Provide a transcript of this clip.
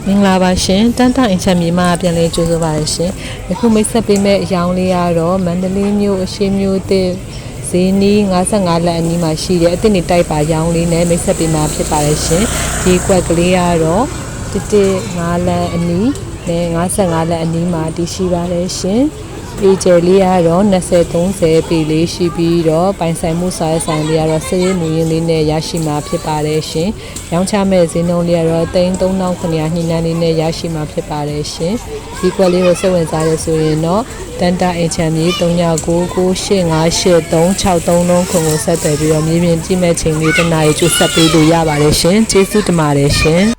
မင်္ဂလာပါရှင်တန်တအင်ချမ်းမြေမှာပြန်လည်ကြိုဆိုပါရရှင်အခုမိတ်ဆက်ပေးမဲ့အယောင်လေးကတော့မန္တလေးမြို့အရှိမြို့သစ်ဈေးနီး55လက်အနီးမှာရှိတဲ့အစ်စ်နေတိုက်ပါရောင်းလေးနဲ့မိတ်ဆက်ပေးမှာဖြစ်ပါတယ်ရှင်ဒီကွက်ကလေးကတော့115လက်အနီးနဲ့55လက်အနီးမှာတည်ရှိပါတယ်ရှင်ပေကျယ်လေးကတော့20-30ပေလေးရှိပြီးတော့ပိုင်ဆိုင်မှုစာရေးဆိုင်လေးကတော့စည်ရည်မူရင်းလေးနဲ့ရရှိမှာဖြစ်ပါတယ်ရှင်။ရောင်းချမဲ့ဈေးနှုန်းလေးကတော့3,900ညှိနှိုင်းလေးနဲ့ရရှိမှာဖြစ်ပါတယ်ရှင်။ဒီကွက်လေးကိုစိတ်ဝင်စားရဆိုရင်တော့တန်တာအင်ချမ်းမြေ3998583633ခုကိုဆက်သွယ်ပြီးတော့မြေပြင်ကြည့်မဲ့ချိန်လေးတစ်နာရီကျဆက်ပေးလို့ရပါတယ်ရှင်။ကျေးဇူးတင်ပါတယ်ရှင်။